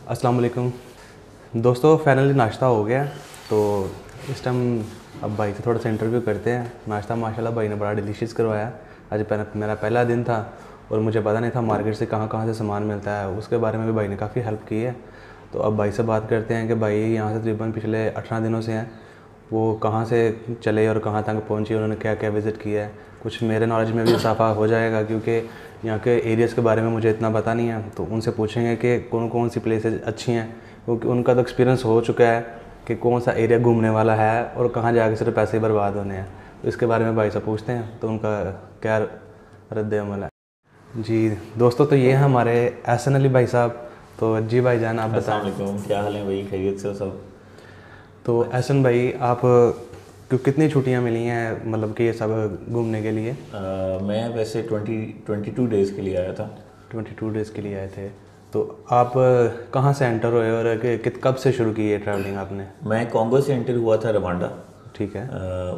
अस्सलाम वालेकुम दोस्तों, फाइनली नाश्ता हो गया। तो इस टाइम अब भाई से थोड़ा सा इंटरव्यू करते हैं। नाश्ता माशाल्लाह भाई ने बड़ा डिलीशियस करवाया। आज मेरा पहला दिन था और मुझे पता नहीं था मार्केट से कहाँ कहाँ से सामान मिलता है, उसके बारे में भी भाई ने काफ़ी हेल्प की है। तो अब भाई से बात करते हैं कि भाई यहाँ से तकरीबन पिछले 18 दिनों से हैं, वो कहाँ से चले और कहाँ तक पहुँचे, उन्होंने क्या क्या विज़िट किया है। कुछ मेरे नॉलेज में भी इजाफा हो जाएगा क्योंकि यहाँ के एरियाज़ के बारे में मुझे इतना पता नहीं है। तो उनसे पूछेंगे कि कौन कौन सी प्लेसेस अच्छी हैं, क्योंकि उनका तो एक्सपीरियंस हो चुका है कि कौन सा एरिया घूमने वाला है और कहाँ जाके सिर्फ पैसे बर्बाद होने हैं। तो इसके बारे में भाई से पूछते हैं तो उनका क्या रद्द अमल है। जी दोस्तों, तो ये हैं हमारे एहसन अली भाई साहब। तो जी भाई जान, आप बताएं। अस्सलाम वालेकुम, क्या हाल है भाई? खैरियत से हो सब? तो एहसन भाई, आप कितनी छुट्टियाँ मिली हैं मतलब कि ये सब घूमने के लिए? मैं वैसे 22 डेज़ के लिए आया था। 22 डेज़ के लिए आए थे। तो आप कहाँ से एंटर हुए और कब से शुरू की है ट्रैवलिंग आपने? मैं कॉन्गो से एंटर हुआ था, रवांडा। ठीक है।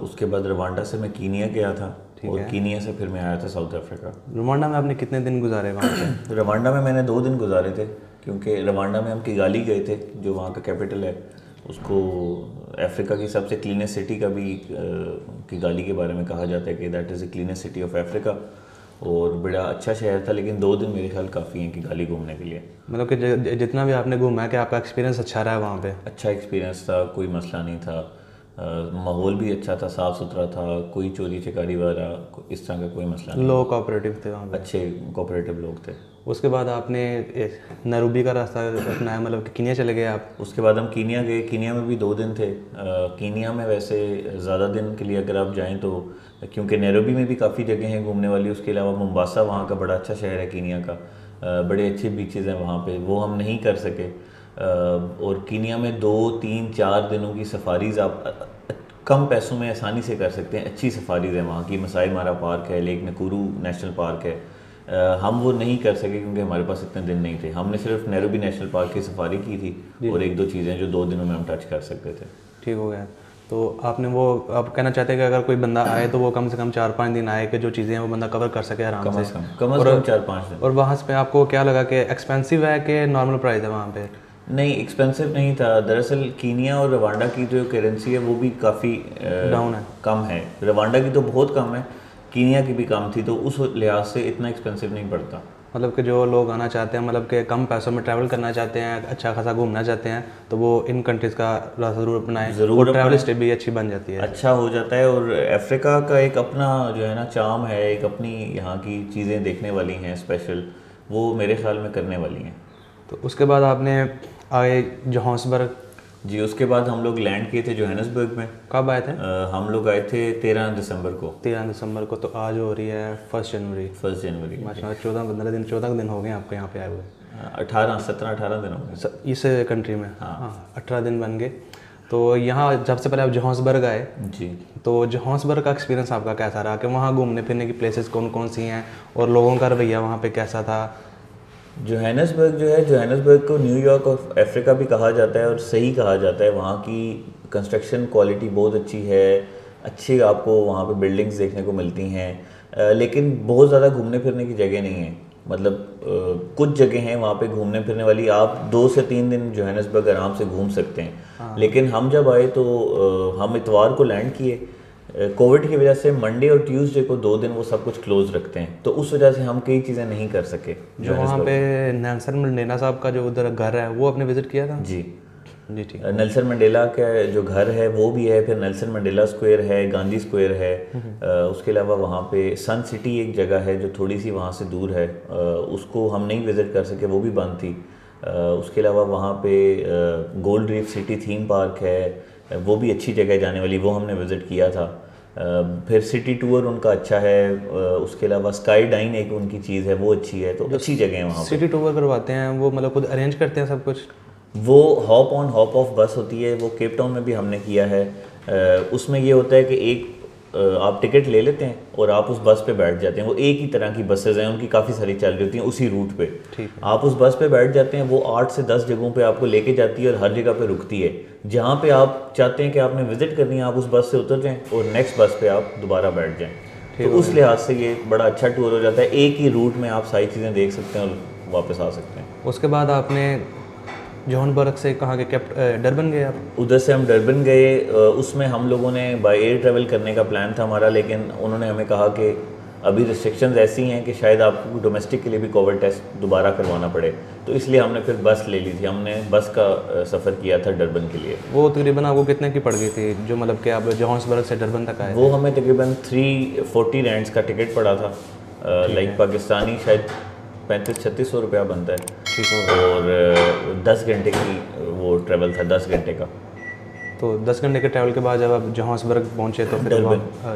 उसके बाद रवांडा से मैं कीनिया गया था और कीनिया से फिर मैं आया था साउथ अफ्रीका। रवांडा में आपने कितने दिन गुजारे वहाँ पे? रवांडा में मैंने 2 दिन गुजारे थे, क्योंकि रवांडा में हम किगाली गए थे जो वहाँ का कैपिटल है। उसको अफ्रीका की सबसे क्लीनेस्ट सिटी का भी किगाली के बारे में कहा जाता है कि that is the cleanest city of Africa. और बड़ा अच्छा शहर था, लेकिन 2 दिन मेरे ख्याल काफ़ी हैं किगाली घूमने के लिए। मतलब कि जितना भी आपने घूमा है कि आपका एक्सपीरियंस अच्छा रहा है वहाँ पे? अच्छा एक्सपीरियंस था, कोई मसला नहीं था। माहौल भी अच्छा था, साफ़ सुथरा था, कोई चोरी चकारी वाला इस तरह का कोई मसला नहीं। लोग कोऑपरेटिव थे वहाँ पे? अच्छे कोऑपरेटिव लोग थे। उसके बाद आपने नैरोबी का रास्ता अपनाया, मतलब कि कीनिया चले गए आप? उसके बाद हम कीनिया गए। कीनिया में भी 2 दिन थे। कीनिया में वैसे ज़्यादा दिन के लिए अगर आप जाएं तो, क्योंकि नैरोबी में भी काफ़ी जगह हैं घूमने वाली। उसके अलावा मोम्बासा वहाँ का बड़ा अच्छा शहर है कीनिया का। बड़े अच्छे बीचेज़ हैं वहाँ पे, वो हम नहीं कर सके। और कीनिया में 2, 3, 4 दिनों की सफारीज़ आप कम पैसों में आसानी से कर सकते हैं। अच्छी सफारीज़ हैं वहाँ की। मसाई मारा पार्क है, लेक नकुरू नेशनल पार्क है। हम वो नहीं कर सके क्योंकि हमारे पास इतने दिन नहीं थे। हमने सिर्फ नैरोबी नेशनल पार्क की सफारी की थी और 1-2 चीज़ें जो 2 दिनों में हम टच कर सकते थे। ठीक हो गया। तो आपने वो, आप कहना चाहते हैं कि अगर कोई बंदा आए तो वो कम से कम 4-5 दिन आए कि जो चीज़ें हैं वो बंदा कवर कर सके आराम से? कम से कम 4-5 दिन। और वहाँ पे आपको क्या लगा कि एक्सपेंसिव है कि नॉर्मल प्राइस है वहाँ पे? नहीं, एक्सपेंसिव नहीं था। दरअसल कीनिया और रवांडा की जो करेंसी है वो भी काफ़ी डाउन है, कम है। रवांडा की तो बहुत कम है, कीनिया की भी कम थी, तो उस लिहाज से इतना एक्सपेंसिव नहीं पड़ता। मतलब कि जो लोग आना चाहते हैं, मतलब कि कम पैसों में ट्रैवल करना चाहते हैं, अच्छा खासा घूमना चाहते हैं, तो वो इन कंट्रीज़ का रास्ता ज़रूर अपनाएं। ज़रूर, ट्रैवल हिस्ट्री भी अच्छी बन जाती है, अच्छा हो जाता है। और अफ्रीका का एक अपना जो है ना चार्म है, एक अपनी यहाँ की चीज़ें देखने वाली हैं स्पेशल, वो मेरे ख्याल में करने वाली हैं। तो उसके बाद आपने आए जोहान्सबर्ग? जी, उसके बाद हम लोग लैंड किए थे जोहान्सबर्ग में। कब आए थे? हम लोग आए थे 13 दिसंबर को। 13 दिसंबर को। तो आज हो रही है 1 जनवरी। 1 जनवरी। माशाल्लाह 14 दिन हो गए आपको यहाँ पे आए हुए? 17-18 दिन हो गए इस कंट्री में। हाँ, 18 दिन बन गए। तो यहाँ जब से पहले आप जोहान्सबर्ग आए जी, तो जोहान्सबर्ग का एक्सपीरियंस आपका कैसा रहा कि वहाँ घूमने फिरने की प्लेसेस कौन कौन सी हैं और लोगों का रवैया वहाँ पे कैसा था? जोहान्सबर्ग जो है, जोहान्सबर्ग को न्यूयॉर्क ऑफ अफ्रीका भी कहा जाता है और सही कहा जाता है। वहाँ की कंस्ट्रक्शन क्वालिटी बहुत अच्छी है, अच्छी आपको वहाँ पे बिल्डिंग्स देखने को मिलती हैं। लेकिन बहुत ज़्यादा घूमने फिरने की जगह नहीं है। मतलब कुछ जगह हैं वहाँ पे घूमने फिरने वाली, आप 2 से 3 दिन जोहान्सबर्ग आराम से घूम सकते हैं। लेकिन हम जब आए तो हम इतवार को लैंड किए। कोविड की वजह से मंडे और ट्यूसडे को 2 दिन वो सब कुछ क्लोज रखते हैं, तो उस वजह से हम कई चीज़ें नहीं कर सके। जो वहाँ पे नेल्सन मंडेला साहब का जो उधर घर है वो आपने विजिट किया था? जी जी, ठीक। नेल्सन मंडेला का जो घर है वो भी है, फिर नेल्सन मंडेला स्क्वायर है, गांधी स्क्वायर है। उसके अलावा वहाँ पे सन सिटी एक जगह है जो थोड़ी सी वहाँ से दूर है, उसको हम नहीं विज़िट कर सके, वो भी बंद थी। उसके अलावा वहाँ पे gold reef city theme park है, वो भी अच्छी जगह जाने वाली, वो हमने विज़िट किया था। फिर सिटी टूर उनका अच्छा है। उसके अलावा स्काई डाइन एक उनकी चीज़ है, वो अच्छी है। तो अच्छी जगह है वहाँ। सिटी टूर करवाते हैं वो, मतलब खुद अरेंज करते हैं सब कुछ? वो हॉप ऑन हॉप ऑफ बस होती है, वो केप टाउन में भी हमने किया है। उसमें ये होता है कि एक आप टिकट ले लेते हैं और आप उस बस पे बैठ जाते हैं। वो एक ही तरह की बसेज हैं, उनकी काफ़ी सारी चल रही होती हैं उसी रूट पे। ठीक है। आप उस बस पे बैठ जाते हैं, वो 8 से 10 जगहों पे आपको लेके जाती है और हर जगह पे रुकती है। जहाँ पे आप चाहते हैं कि आपने विजिट करनी है, आप उस बस से उतर जाएँ और नेक्स्ट बस पे आप दोबारा बैठ जाएँ। तो उस लिहाज से ये बड़ा अच्छा टूर हो जाता है। एक ही रूट में आप सारी चीज़ें देख सकते हैं और वापस आ सकते हैं। उसके बाद आपने जोहान्सबर्ग से कहाँ के डरबन गए आप? उधर से हम डरबन गए। उसमें हम लोगों ने बाय एयर ट्रैवल करने का प्लान था हमारा, लेकिन उन्होंने हमें कहा कि अभी रिस्ट्रिक्शंस ऐसी हैं कि शायद आपको डोमेस्टिक के लिए भी कोविड टेस्ट दोबारा करवाना पड़े, तो इसलिए हमने फिर बस ले ली थी। हमने बस का सफ़र किया था डरबन के लिए। वो तकरीबन आपको कितने की पड़ गई थी, जो मतलब कि आप जोहान्सबर्ग से डरबन तक आए? वो हमें तकरीबन 340 रैंड्स का टिकट पड़ा था, लाइक पाकिस्तानी शायद 3500-3600 रुपया बनता है। ठीक हो। और 10 घंटे की वो ट्रैवल था, 10 घंटे का। तो 10 घंटे के ट्रैवल के बाद जब आप जोहान्सबर्ग पहुँचे तो फिर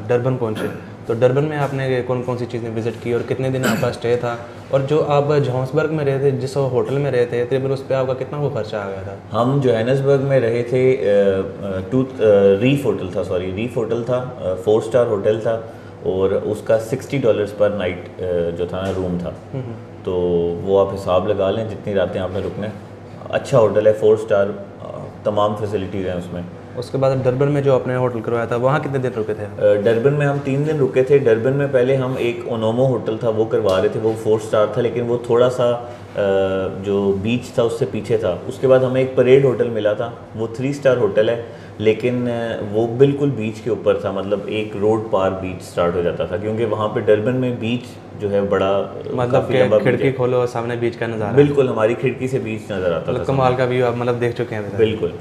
डरबन पहुँचे, तो डरबन में आपने कौन कौन सी चीज़ें विज़िट की और कितने दिन आपका स्टे था, और जो आप जोहान्सबर्ग में रहे थे, जिस होटल में रहे थे, तकरीबन उस पर आपका कितना वो खर्चा आ गया था? हम जोहान्सबर्ग में रहे थे, रीफ होटल था, 4 स्टार होटल था, और उसका $60 पर नाइट जो था ना रूम था। तो वो आप हिसाब लगा लें जितनी रातें आपने रुकने। अच्छा होटल है, 4 स्टार, तमाम फैसिलिटीज़ हैं उसमें। उसके बाद डरबन में जो आपने होटल करवाया था वहाँ कितने दिन रुके थे? डरबन में हम 3 दिन रुके थे। डरबन में पहले हम एक ओनोमो होटल था वो करवा रहे थे, वो 4 स्टार था, लेकिन वो थोड़ा सा जो बीच था उससे पीछे था। उसके बाद हमें एक परेड होटल मिला था, वो 3 स्टार होटल है, लेकिन वो बिल्कुल बीच के ऊपर था, मतलब एक रोड पार बीच स्टार्ट हो जाता था, क्योंकि वहाँ पे डरबन में बीच जो है बड़ा मतलब खिड़की खोलो और सामने बीच का नज़ारा। बिल्कुल, हमारी खिड़की से बीच नज़र आता था। कमाल का व्यू आप मतलब देख चुके हैं? बिल्कुल।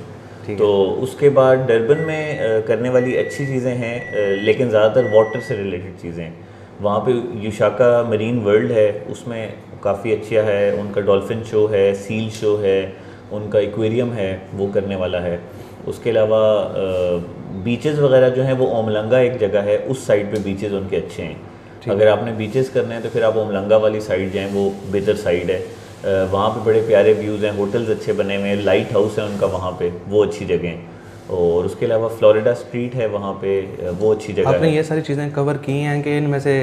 तो उसके बाद डरबन में करने वाली अच्छी चीज़ें हैं, लेकिन ज़्यादातर वाटर से रिलेटेड चीज़ें। वहाँ पे यूशाका मरीन वर्ल्ड है, उसमें काफ़ी अच्छा है, उनका डॉल्फिन शो है, सील शो है, उनका एक्वेरियम है, वो करने वाला है। उसके अलावा बीचेस वगैरह जो हैं वो ओमलंगा एक जगह है, उस साइड पे बीचेस उनके अच्छे हैं। अगर आपने बीचेस करने हैं तो फिर आप ओमलंगा वाली साइड जाएँ, वो बेहतर साइड है। वहाँ पे बड़े प्यारे व्यूज़ हैं, होटल्स अच्छे बने हुए हैं, लाइट हाउस है उनका वहाँ पे, वो अच्छी जगह है। और उसके अलावा फ्लोरिडा स्ट्रीट है वहाँ पे, वो अच्छी जगह है। आपने ये सारी चीज़ें कवर की हैं कि इनमें से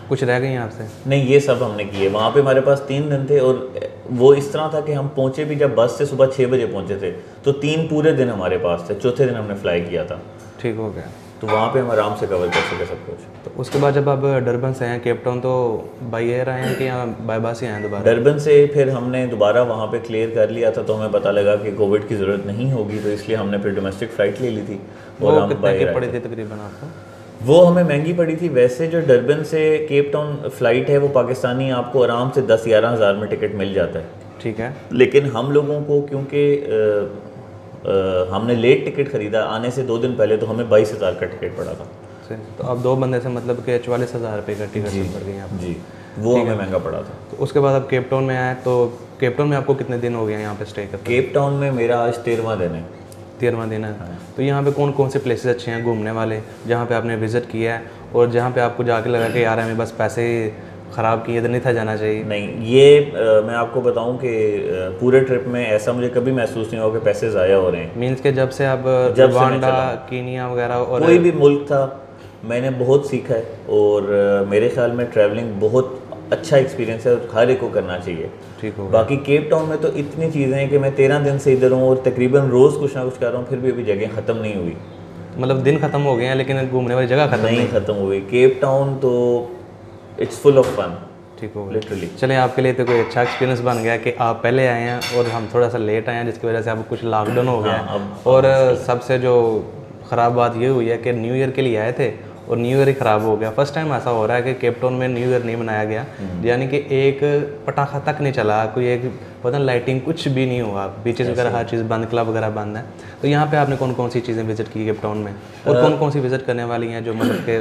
कुछ रह गई हैं आपसे? नहीं, ये सब हमने किए। वहाँ पे हमारे पास 3 दिन थे, और वो इस तरह था कि हम पहुँचे भी जब बस से सुबह 6 बजे पहुँचे थे, तो 3 पूरे दिन हमारे पास थे। चौथे दिन हमने फ्लाई किया था। ठीक हो गया। तो वहाँ पे हम आराम से कवर कर सके सब कुछ। तो उसके बाद जब आप डरबन से आए केप टाउन, तो बाई एयर आए हैं कि यहाँ बाय बस ही आए दोबारा? डरबन से फिर हमने दोबारा वहाँ पे क्लियर कर लिया था, तो हमें पता लगा कि कोविड की ज़रूरत नहीं होगी, तो इसलिए हमने फिर डोमेस्टिक फ़्लाइट ले ली थी। और हम कितने की पड़ी थी तकरीबन आपको? वो हमें महंगी पड़ी थी। वैसे जो डरबन से केप टाउन फ़्लाइट है वो पाकिस्तानी आपको आराम से 10-11 हज़ार में टिकट मिल जाता है। ठीक है। लेकिन हम लोगों को क्योंकि हमने लेट टिकट ख़रीदा आने से 2 दिन पहले, तो हमें 22,000 का टिकट पड़ा था। तो अब 2 बंदे से मतलब कि 44,000 रुपये का टिकट पड़ गई आपको? जी, वो हमें महंगा पड़ा था। तो उसके बाद अब केप टाउन में आए, तो केप टाउन में आपको कितने दिन हो गए यहाँ पे स्टे करते? केप टाउन में मेरा आज 13वां दिन है। 13वां दिन है। तो यहाँ पे कौन कौन से प्लेसेस अच्छे हैं घूमने वाले, जहाँ पे आपने विज़िट किया है, और जहाँ पे आपको जाके लगा कि यार हमें बस पैसे ख़राब किए, इधर नहीं था जाना चाहिए? नहीं, ये मैं आपको बताऊं कि पूरे ट्रिप में ऐसा मुझे कभी महसूस नहीं हुआ कि पैसे ज़ाया हो रहे हैं। मीन्स के जब से आप रवांडा, कीनिया वगैरह और कोई भी मुल्क था, मैंने बहुत सीखा है, और मेरे ख्याल में ट्रैवलिंग बहुत अच्छा एक्सपीरियंस है और हर एक को करना चाहिए। ठीक हो। बाकी केप टाउन में तो इतनी चीज़ें हैं कि मैं 13 दिन से इधर हूँ, और तकरीबन रोज़ कुछ ना कुछ कर रहा हूँ, फिर भी अभी जगह ख़त्म नहीं हुई। मतलब दिन ख़त्म हो गए हैं लेकिन घूमने वाली जगह ख़त्म नहीं ख़त्म हुई। केप टाउन तो इट्स फुल ऑफ फन। ठीक हो, लिटरली। चलें, आपके लिए तो कोई अच्छा एक्सपीरियंस बन गया कि आप पहले आए हैं और हम थोड़ा सा लेट आए हैं, जिसकी वजह से अब कुछ लॉकडाउन हो गया। और सबसे जो ख़राब बात ये हुई है कि न्यू ईयर के लिए आए थे और न्यू ईयर ही ख़राब हो गया। फर्स्ट टाइम ऐसा हो रहा है कि केप टाउन में न्यू ईयर नहीं मनाया गया, यानी कि एक पटाखा तक नहीं चला, कोई एक पता लाइटिंग कुछ भी नहीं हुआ, बीचेस वगैरह हर चीज़ बंद, क्लब वगैरह बंद है। तो यहाँ पे आपने कौन कौन सी चीज़ें विज़िट की केप टाउन में, और कौन कौन सी विज़िट करने वाली हैं, जो मतलब के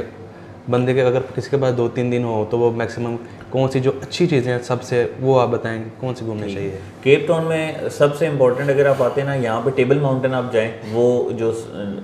बंदे के अगर किसी के पास 2-3 दिन हो तो वो मैक्सिमम कौन सी जो अच्छी चीज़ें हैं सबसे, वो आप बताएंगे कौन सी घूमनी चाहिए? केप टाउन में सबसे इम्पोर्टेंट अगर आप आते हैं ना, यहाँ पे टेबल माउंटेन आप जाएं, वो जो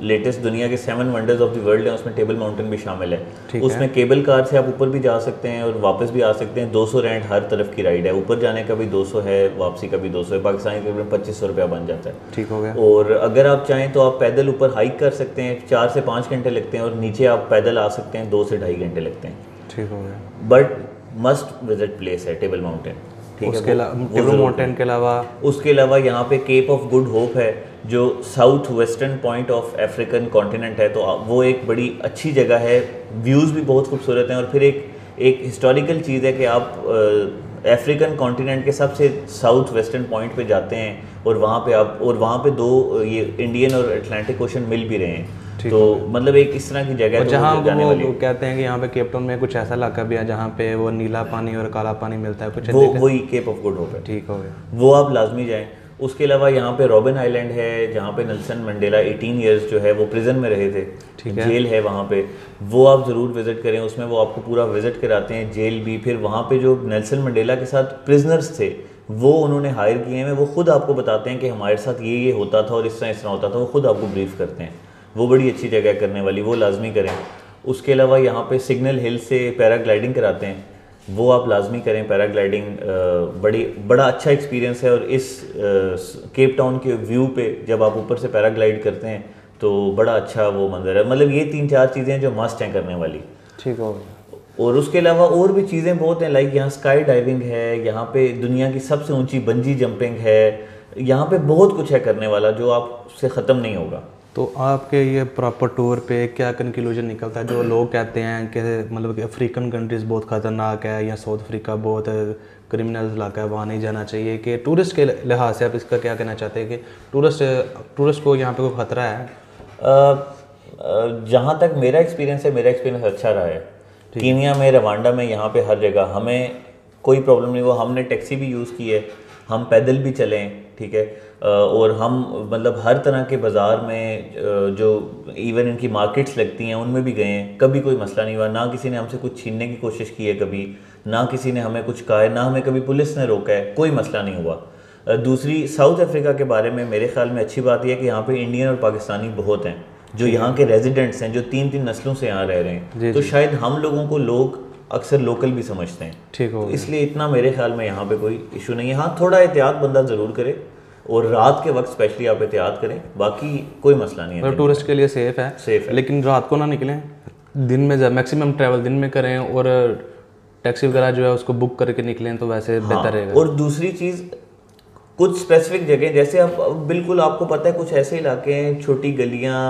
लेटेस्ट दुनिया के 7 वंडर्स ऑफ द वर्ल्ड है उसमें टेबल माउंटेन भी शामिल है। उसमें केबल कार से आप ऊपर भी जा सकते हैं और वापस भी आ सकते हैं। 200 रेंट हर तरफ की राइड है, ऊपर जाने का भी 200 है, वापसी का भी 200 है। पाकिस्तानी तकरीबन 2500 रुपया बन जाता है। ठीक हो गया। और अगर आप चाहें तो आप पैदल ऊपर हाइक कर सकते हैं, 4 से 5 घंटे लगते हैं, और नीचे आप पैदल आ सकते हैं, 2 से 2.5 घंटे लगते हैं। ठीक हो गया। बट मस्ट विजिट प्लेस है टेबल माउंटेन। ठीक है, टेबल माउंटेन के अलावा उसके अलावा यहाँ पे केप ऑफ गुड होप है, जो south western point of African continent है, तो वो एक बड़ी अच्छी जगह है। व्यूज़ भी बहुत खूबसूरत हैं, और फिर एक हिस्टोरिकल चीज़ है कि आप अफ्रीकन कॉन्टिनेंट के सबसे साउथ वेस्टर्न पॉइंट पे जाते हैं और वहाँ पे दो ये इंडियन और अटलांटिक ओशन मिल भी रहे हैं। तो मतलब एक इस तरह की जगह तो जहाँ वो कहते हैं कि यहाँ पे केप टाउन में कुछ ऐसा इलाका भी है जहाँ पे वो नीला पानी और काला पानी मिलता है कुछ, वो वही केप ऑफ गुड होप है। ठीक हो गया, वो आप लाजमी जाएँ। उसके अलावा यहाँ पे रॉबिन आइलैंड है जहाँ पे नेल्सन मंडेला 18 इयर्स जो है वो प्रिजन में रहे थे, जेल है वहाँ पे, वो आप ज़रूर विज़िट करें। उसमें वो आपको पूरा विज़िट कराते हैं, जेल भी। फिर वहाँ पे जो नेल्सन मंडेला के साथ प्रिजनर्स थे वो उन्होंने हायर किए हैं, वो खुद आपको बताते हैं कि हमारे साथ ये होता था और इस तरह होता था, वो खुद आपको ब्रीफ करते हैं। वो बड़ी अच्छी जगह है करने वाली, वो लाजमी करें। उसके अलावा यहाँ पे सिग्नल हिल से पैराग्लाइडिंग कराते हैं, वो आप लाजमी करें। पैराग्लाइडिंग बड़ा अच्छा एक्सपीरियंस है। और इस केप टाउन के व्यू पे जब आप ऊपर से पैराग्लाइड करते हैं तो बड़ा अच्छा वो मंजर है। मतलब ये 3-4 चीज़ें हैं जो मस्ट हैं करने वाली। ठीक हो गया। और उसके अलावा और भी चीज़ें बहुत हैं, लाइक यहाँ स्काई डाइविंग है, यहाँ पे दुनिया की सबसे ऊंची बंजी जंपिंग है, यहाँ पे बहुत कुछ है करने वाला जो आपसे ख़त्म नहीं होगा। तो आपके ये प्रॉपर टूर पे क्या कंक्लूजन निकलता है? जो लोग कहते हैं कि मतलब कि अफ्रीकन कंट्रीज़ बहुत ख़तरनाक है या साउथ अफ्रीका बहुत क्रिमिनल इलाका है, वहाँ नहीं जाना चाहिए, कि टूरिस्ट के लिहाज से आप इसका क्या कहना चाहते हैं कि टूरिस्ट को यहाँ पे कोई ख़तरा है? जहाँ तक मेरा एक्सपीरियंस है, मेरा एक्सपीरियंस अच्छा रहा है। कीनिया में, रवांडा में, यहाँ पे हर जगह हमें कोई प्रॉब्लम नहीं हुआ। हमने टैक्सी भी यूज़ की है, हम पैदल भी चलें, ठीक है। और हम मतलब हर तरह के बाज़ार में जो इवन इनकी मार्केट्स लगती हैं उनमें भी गए हैं, कभी कोई मसला नहीं हुआ। ना किसी ने हमसे कुछ छीनने की कोशिश की है कभी, ना किसी ने हमें कुछ कहा है, ना हमें कभी पुलिस ने रोका है, कोई मसला नहीं हुआ। दूसरी, साउथ अफ्रीका के बारे में मेरे ख्याल में अच्छी बात यह है कि यहाँ पे इंडियन और पाकिस्तानी बहुत हैं जो यहाँ के रेजिडेंट्स हैं, जो 3-3 नस्लों से यहाँ रह रहे हैं। तो शायद हम लोगों को लोग अक्सर लोकल भी समझते हैं, ठीक हो। तो इसलिए इतना मेरे ख्याल में यहाँ पे कोई इशू नहीं है। हाँ, थोड़ा एहतियात बंदा ज़रूर करे और रात के वक्त स्पेशली आप एहतियात करें, बाकी कोई मसला नहीं है। टूरिस्ट के लिए सेफ़ है, लेकिन रात को ना निकलें, दिन में मैक्सिमम ट्रैवल दिन में करें और टैक्सी वगैरह जो है उसको बुक करके निकलें तो वैसे बेहतर रहेगा। और दूसरी चीज़, कुछ स्पेसिफिक जगह जैसे आप बिल्कुल आपको पता है कुछ ऐसे इलाके हैं, छोटी गलियाँ,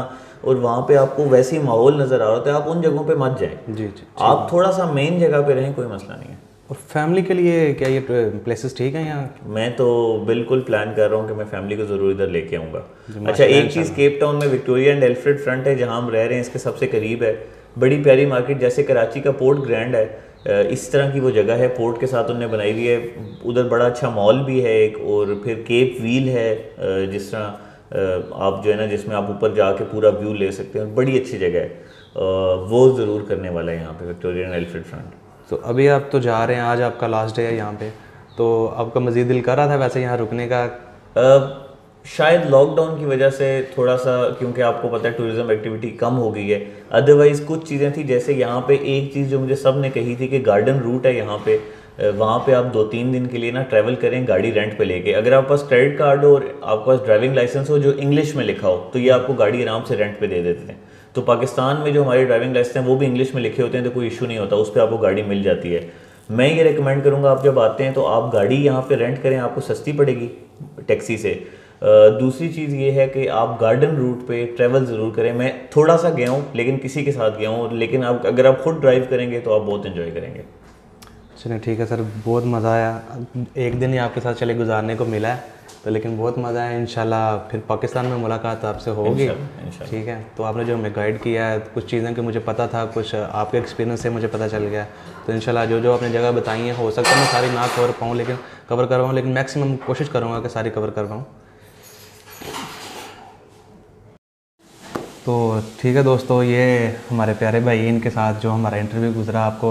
और वहाँ पे आपको वैसे ही माहौल नज़र आ रहा होता है, आप उन जगहों पे मत जाएं। जी, आप थोड़ा सा मेन जगह पे रहें, कोई मसला नहीं है। और फैमिली के लिए क्या ये प्लेसेस ठीक हैं यहाँ? मैं तो बिल्कुल प्लान कर रहा हूँ कि मैं फैमिली को ज़रूर इधर लेके आऊँगा। अच्छा, एक चीज़, केप टाउन में विक्टोरिया एंड एल्फ्रेड फ्रंट है जहाँ हम रह रहे हैं, इसके सबसे करीब है। बड़ी प्यारी मार्केट, जैसे कराची का पोर्ट ग्रैंड है, इस तरह की वो जगह है, पोर्ट के साथ उन्होंने बनाई हुई है। उधर बड़ा अच्छा मॉल भी है एक, और फिर केप व्हील है जिस तरह आप जो है ना, जिसमें आप ऊपर जाके पूरा व्यू ले सकते हैं। बड़ी अच्छी जगह है, वो ज़रूर करने वाला है यहाँ पे विक्टोरिया एंड एल्फ्रेड फ्रंट। तो अभी आप तो जा रहे हैं, आज आपका लास्ट डे है यहाँ पे, तो आपका मज़ीद दिल कर रहा था वैसे यहाँ रुकने का? शायद लॉकडाउन की वजह से थोड़ा सा, क्योंकि आपको पता है टूरिज्म एक्टिविटी कम हो गई है। अदरवाइज़ कुछ चीज़ें थी, जैसे यहाँ पे एक चीज़ जो मुझे सब ने कही थी कि गार्डन रूट है यहाँ पे, वहाँ पे आप 2-3 दिन के लिए ना ट्रैवल करें गाड़ी रेंट पे लेके। अगर आपके पास क्रेडिट कार्ड हो और आपके पास ड्राइविंग लाइसेंस हो जो इंग्लिश में लिखा हो, तो ये आपको गाड़ी आराम से रेंट पे दे देते हैं। तो पाकिस्तान में जो हमारे ड्राइविंग लाइसेंस हैं वो भी इंग्लिश में लिखे होते हैं, तो कोई इशू नहीं होता, उस पर आपको गाड़ी मिल जाती है। मैं ये रिकमेंड करूँगा, आप जब आते हैं तो आप गाड़ी यहाँ पे रेंट करें, आपको सस्ती पड़ेगी टैक्सी से। दूसरी चीज़ ये है कि आप गार्डन रूट पे ट्रैवल ज़रूर करें। मैं थोड़ा सा गया हूँ, लेकिन किसी के साथ गया हूँ, लेकिन आप अगर आप खुद ड्राइव करेंगे तो आप बहुत इन्जॉय करेंगे। चलिए ठीक है सर, बहुत मज़ा आया। एक दिन ही आपके साथ चले गुजारने को मिला है, तो लेकिन बहुत मज़ा आया। इंशाल्लाह फिर पाकिस्तान में मुलाकात आपसे होगी, ठीक है। तो आपने जो हमें गाइड किया है, कुछ चीज़ें कि मुझे पता था, कुछ आपके एक्सपीरियंस से मुझे पता चल गया, तो इंशाल्लाह जो आपने जगह बताई हैं, हो सकता है मैं सारी ना कवर पाऊँ, लेकिन कवर कर पाऊँ, लेकिन मैक्सिमम कोशिश करूँगा कि सारी कवर कर पाऊँ। तो ठीक है दोस्तों, ये हमारे प्यारे भाई, इनके साथ जो हमारा इंटरव्यू गुजरा आपको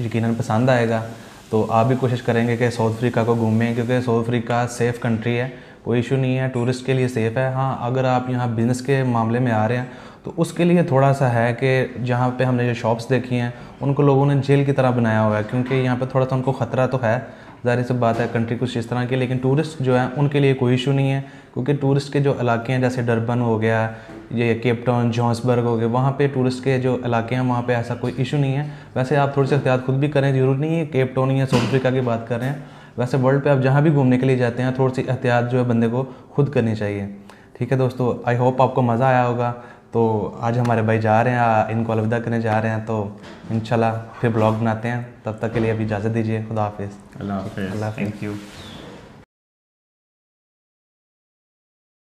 यकीनन पसंद आएगा। तो आप भी कोशिश करेंगे कि साउथ अफ्रीका को घूमें, क्योंकि साउथ अफ्रीका सेफ़ कंट्री है, कोई इशू नहीं है, टूरिस्ट के लिए सेफ़ है। हाँ, अगर आप यहाँ बिज़नेस के मामले में आ रहे हैं तो उसके लिए थोड़ा सा है कि जहाँ पे हमने जो शॉप्स देखी हैं उनको लोगों ने जेल की तरह बनाया हुआ है, क्योंकि यहाँ पे थोड़ा सा उनको ख़तरा तो है, ज़ाहिर सी बात है, कंट्री कुछ इस तरह की। लेकिन टूरिस्ट जो है उनके लिए कोई इशू नहीं है, क्योंकि टूरिस्ट के जो इलाके हैं, जैसे डरबन हो गया, ये केप टाउन, जोहान्सबर्ग हो गया, वहाँ पे टूरिस्ट के जो इलाके हैं वहाँ पे ऐसा कोई इशू नहीं है। वैसे आप थोड़ी सी एहतियात खुद भी करें, ज़रूरी नहीं है केप टाउन या साउथ अफ्रीका की बात कर रहे हैं, वैसे वर्ल्ड पे आप जहाँ भी घूमने के लिए जाते हैं थोड़ी सी एहतियात जो है बंदे को खुद करनी चाहिए। ठीक है दोस्तों, आई होप आपको मज़ा आया होगा। तो आज हमारे भाई जा रहे हैं, इनको अलविदा करने जा रहे हैं, तो इंशाल्लाह फिर ब्लॉग बनाते हैं। तब तक के लिए अभी इजाज़त दीजिए। खुदा हाफिज़। अल्लाह हाफिज़। अल्लाह हाफिज़। Thank you.